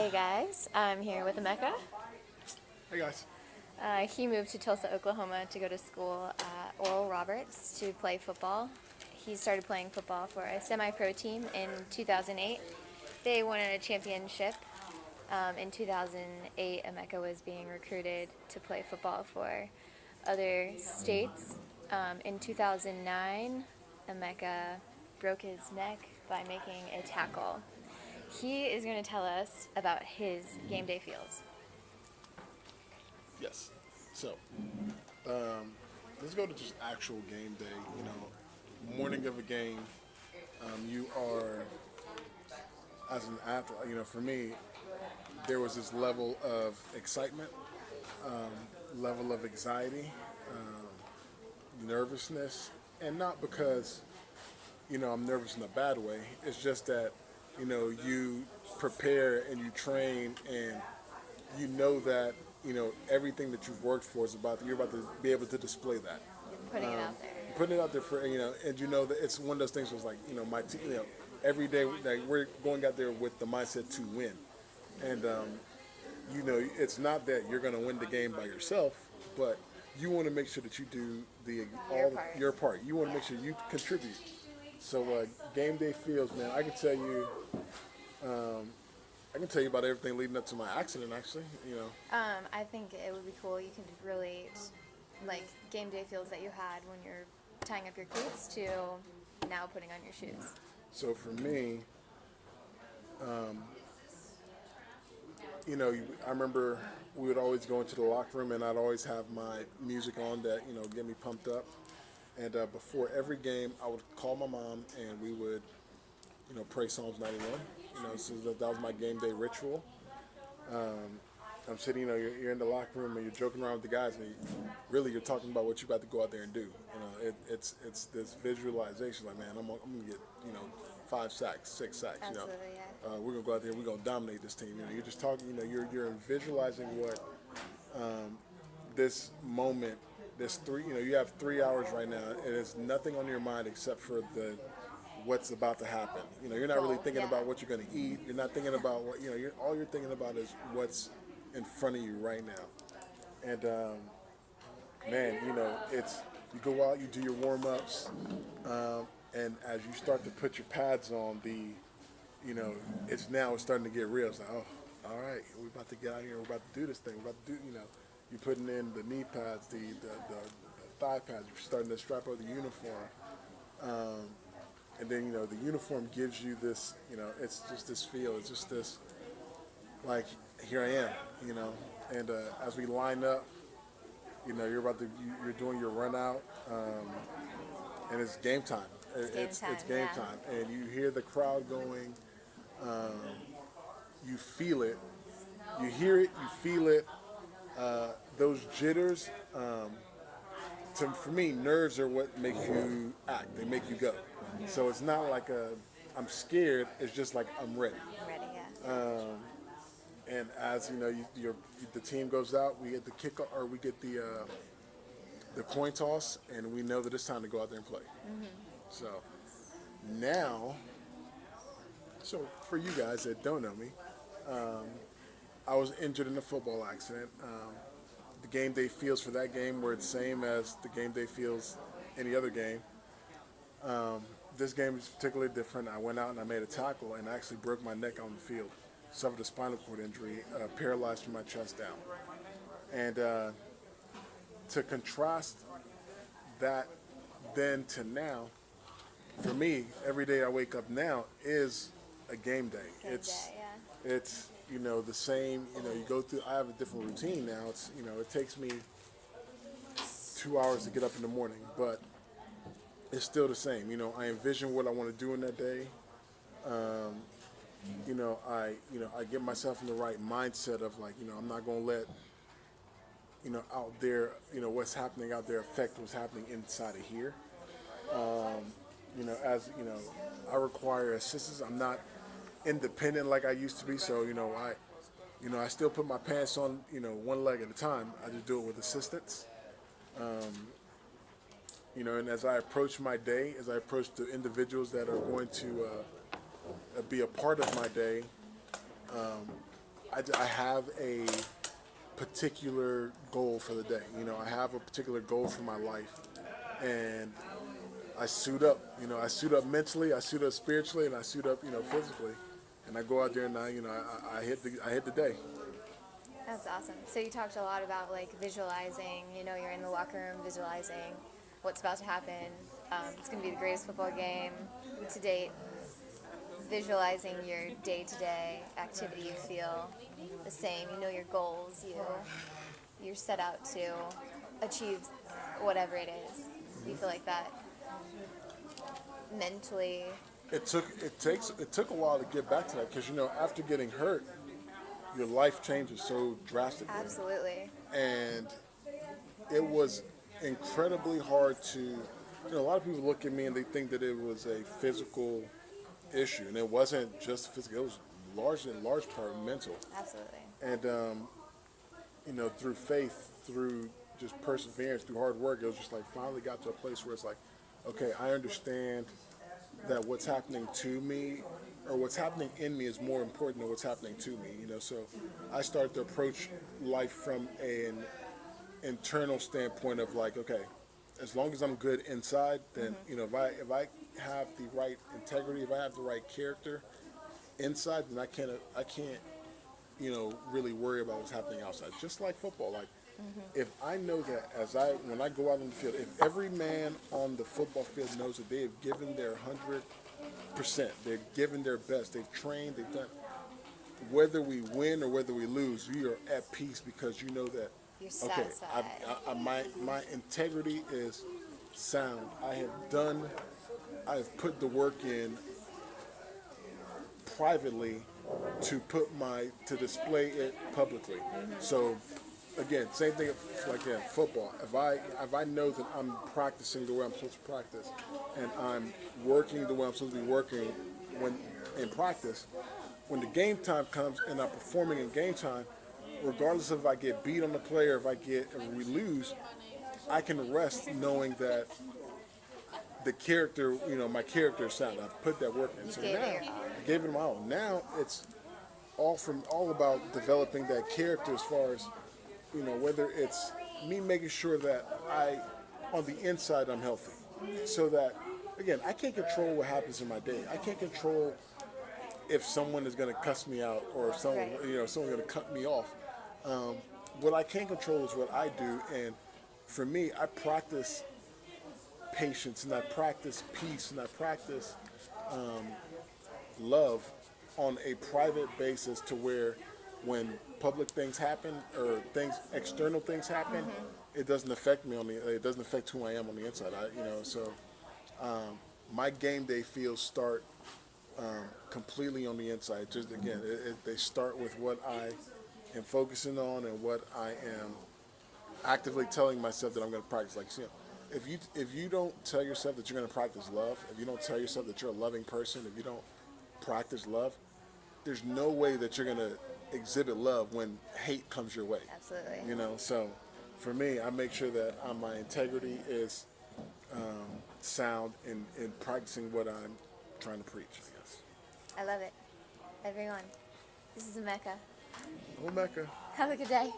Hey guys, I'm here with Emeka. Hey guys. He moved to Tulsa, Oklahoma to go to school at Oral Roberts to play football. He started playing football for a semi-pro team in 2008. They won a championship. In 2008, Emeka was being recruited to play football for other states. In 2009, Emeka broke his neck by making a tackle. He is going to tell us about his game day feels. Yes. So, let's go to just actual game day. Morning of a game. You are, as an athlete, for me, there was this level of excitement, level of anxiety, nervousness, and not because, I'm nervous in a bad way. It's just that, you prepare and you train and you know that everything that you've worked for is you're about to be able to display that. Putting it out there. Putting it out there for and that it's one of those things was like my team. Every day like, we're going out there with the mindset to win, and it's not that you're going to win the game by yourself, but you want to make sure that you do your part. You want to make sure you contribute. So game day feels, man. I can tell you about everything leading up to my accident. Actually, I think it would be cool. You can relate, like, game day feels that you had when you're tying up your cleats to now putting on your shoes. So for me, I remember we would always go into the locker room and I'd always have my music on that, get me pumped up. And before every game, I would call my mom and we would, pray Psalms 91. So that was my game day ritual. I'm sitting, you're in the locker room and you're joking around with the guys, and really you're talking about what you're about to go out there and do. It's this visualization, like, man, I'm gonna get 5 sacks, 6 sacks. Absolutely, yeah. We're gonna go out there, we're gonna dominate this team. You're just talking, you're visualizing what this moment, you have 3 hours right now, and there's nothing on your mind except for what's about to happen. You're not really thinking about what you're going to eat. You're not thinking about what all you're thinking about is what's in front of you right now. And man, it's you go out, you do your warm ups, and as you start to put your pads on, it's starting to get real. It's like, oh, all right, we're about to get out here. We're about to do this thing. We're about to do, you're putting in the knee pads, the thigh pads. You're starting to strap on the uniform. And then, the uniform gives you this, it's just this feel. It's just this, like, here I am, And as we line up, you're doing your run out, and it's game time. It's game time. And you hear the crowd going, you feel it. You hear it, you feel it. Those jitters, for me, nerves are what make you act. They make you go. So it's not like I'm scared. It's just like I'm ready. Ready, yeah. And as the team goes out, we get the kick or we get the coin toss, and we know that it's time to go out there and play. Mm-hmm. So now, for you guys that don't know me, I was injured in a football accident. The game day feels for that game were the same as the game day feels any other game. This game is particularly different. I went out and I made a tackle and actually broke my neck on the field. Suffered a spinal cord injury, paralyzed from my chest down. And to contrast that then to now, for me, every day I wake up now is a game day. It's the same. You go through. I have a different routine now. It's it takes me 2 hours to get up in the morning, but it's still the same. I envision what I want to do in that day. I get myself in the right mindset of like, I'm not going to let, out there, what's happening out there affect what's happening inside of here. I require assistance. I'm not independent like I used to be. So, I still put my pants on, one leg at a time. I just do it with assistance. And as I approach my day, as I approach the individuals that are going to be a part of my day, I have a particular goal for the day. You know, I have a particular goal for my life, and I suit up. You know, I suit up mentally, I suit up spiritually, and I suit up, you know, physically, and I go out there and I hit the day. That's awesome. So you talked a lot about like visualizing, you know, you're in the locker room visualizing what's about to happen. It's going to be the greatest football game to date. Visualizing your day-to-day activity, you feel the same. You know your goals. You're set out to achieve whatever it is. You feel like that mentally. It took a while to get back to that because, you know, after getting hurt, your life changes so drastically. Absolutely. And it was incredibly hard to, you know, a lot of people look at me and they think that it was a physical issue, and it wasn't just physical. It was in large part mental. Absolutely. And you know, through faith, through just perseverance, through hard work, it was just like finally got to a place where it's like, okay, I understand that what's happening to me or what's happening in me is more important than what's happening to me. You know, so I started to approach life from an internal standpoint of like, okay, as long as I'm good inside, then you know, if I have the right integrity, if I have the right character inside, then I can't, you know, really worry about what's happening outside. Just like football, like if I know that when I go out on the field, if every man on the football field knows that they have given their 100%, they've given their best, they've trained, they've done, whether we win or whether we lose, you are at peace because you know that. You're Okay, satisfied. my integrity is sound. I've put the work in privately to display it publicly. So again, same thing like in football. If I know that I'm practicing the way I'm supposed to practice, and I'm working the way I'm supposed to be working when in practice, when the game time comes and I'm performing in game time, regardless of if I get beat on the play or if we lose, I can rest knowing that the character, you know, my character is sound. I've put that work in. So gave now it your all. I gave it my all. Now it's all about developing that character as far as, you know, whether it's me making sure that on the inside I'm healthy. So that, again, I can't control what happens in my day. I can't control if someone is going to cuss me out or if someone, Right. you know, someone's going to cut me off. What I can control is what I do, and for me, I practice patience, and I practice peace, and I practice love on a private basis to where when public things happen or external things happen, it doesn't affect me it doesn't affect who I am on the inside. My game day feels start completely on the inside. Just again, they start with what I am focusing on and what I am actively telling myself that I'm going to practice. Like, you know, if you don't tell yourself that you're going to practice love, if you don't tell yourself that you're a loving person, if you don't practice love, there's no way that you're going to exhibit love when hate comes your way. Absolutely. You know, so for me, I make sure that my integrity is sound in practicing what I'm trying to preach, I guess. I love it. Everyone, this is Emeka. Oh, Mecca. Have a good day.